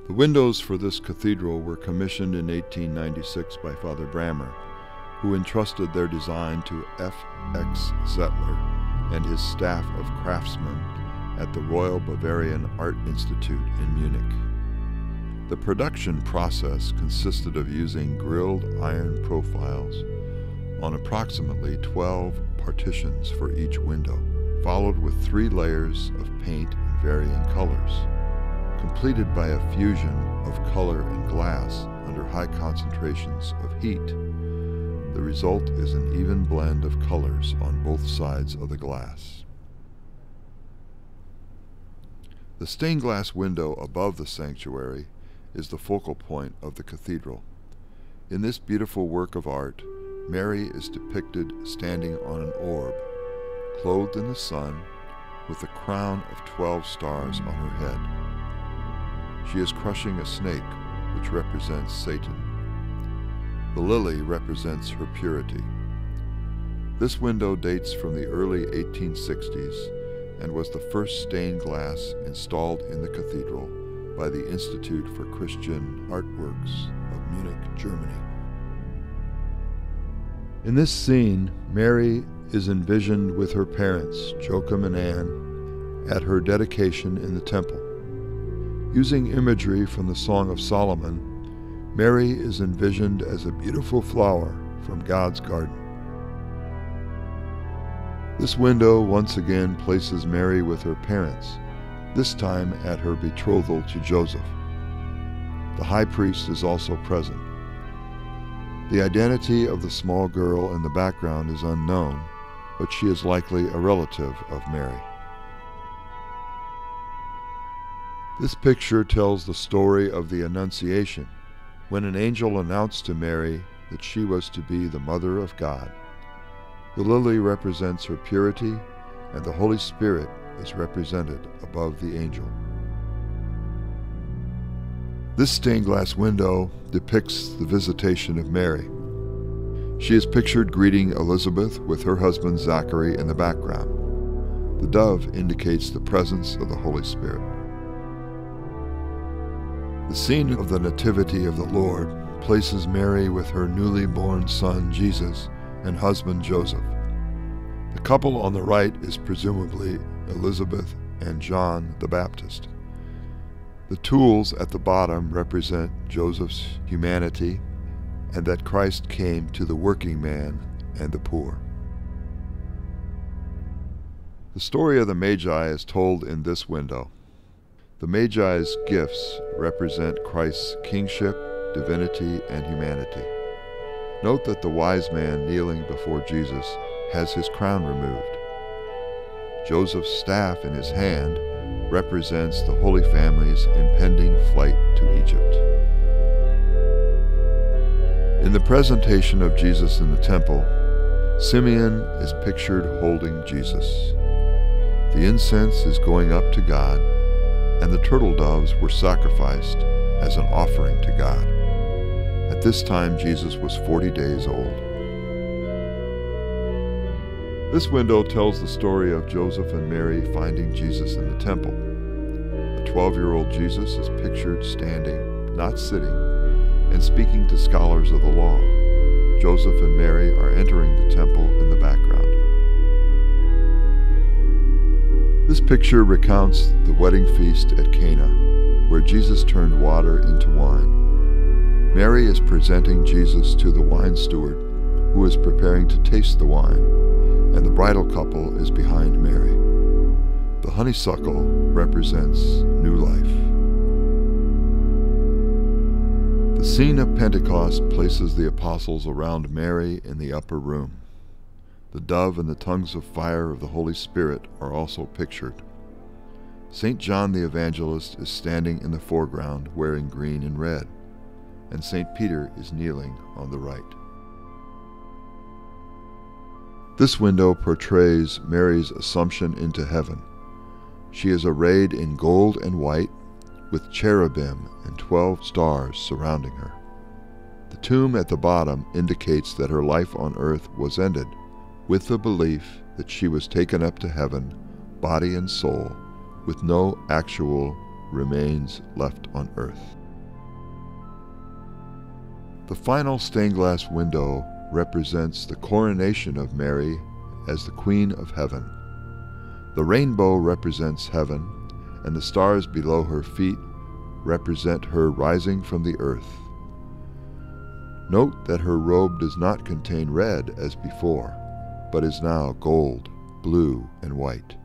The windows for this cathedral were commissioned in 1896 by Father Brammer, who entrusted their design to F.X. Zettler and his staff of craftsmen at the Royal Bavarian Art Institute in Munich. The production process consisted of using grilled iron profiles on approximately 12 partitions for each window, followed with 3 layers of paint in varying colors, completed by a fusion of color and glass under high concentrations of heat. The result is an even blend of colors on both sides of the glass. The stained glass window above the sanctuary is the focal point of the cathedral. In this beautiful work of art, Mary is depicted standing on an orb, clothed in the sun, with a crown of 12 stars on her head. She is crushing a snake, which represents Satan. The lily represents her purity. This window dates from the early 1860s and was the first stained glass installed in the cathedral by the Institute for Christian Artworks of Munich, Germany. In this scene, Mary is envisioned with her parents, Joachim and Anne, at her dedication in the temple. Using imagery from the Song of Solomon, Mary is envisioned as a beautiful flower from God's garden. This window once again places Mary with her parents, this time at her betrothal to Joseph. The high priest is also present. The identity of the small girl in the background is unknown, but she is likely a relative of Mary. This picture tells the story of the Annunciation, when an angel announced to Mary that she was to be the Mother of God. The lily represents her purity, and the Holy Spirit is represented above the angel. This stained glass window depicts the visitation of Mary. She is pictured greeting Elizabeth with her husband Zachary in the background. The dove indicates the presence of the Holy Spirit. The scene of the Nativity of the Lord places Mary with her newly born son Jesus and husband Joseph. The couple on the right is presumably Elizabeth and John the Baptist. The tools at the bottom represent Joseph's humanity and that Christ came to the working man and the poor. The story of the Magi is told in this window. The Magi's gifts represent Christ's kingship, divinity, and humanity. Note that the wise man kneeling before Jesus has his crown removed. Joseph's staff in his hand represents the Holy Family's impending flight to Egypt. In the presentation of Jesus in the temple, Simeon is pictured holding Jesus. The incense is going up to God, and the turtle doves were sacrificed as an offering to God. At this time, Jesus was 40 days old. This window tells the story of Joseph and Mary finding Jesus in the temple. The 12-year-old Jesus is pictured standing, not sitting, and speaking to scholars of the law. Joseph and Mary are entering the temple in the background. This picture recounts the wedding feast at Cana, where Jesus turned water into wine. Mary is presenting Jesus to the wine steward, who is preparing to taste the wine, and the bridal couple is behind Mary. The honeysuckle represents new life. The scene of Pentecost places the apostles around Mary in the upper room. The dove and the tongues of fire of the Holy Spirit are also pictured. St. John the Evangelist is standing in the foreground wearing green and red, and St. Peter is kneeling on the right. This window portrays Mary's assumption into heaven. She is arrayed in gold and white, with cherubim and 12 stars surrounding her. The tomb at the bottom indicates that her life on earth was ended, with the belief that she was taken up to heaven, body and soul, with no actual remains left on earth. The final stained glass window represents the coronation of Mary as the Queen of Heaven. The rainbow represents heaven, and the stars below her feet represent her rising from the earth. Note that her robe does not contain red as before, but is now gold, blue, and white.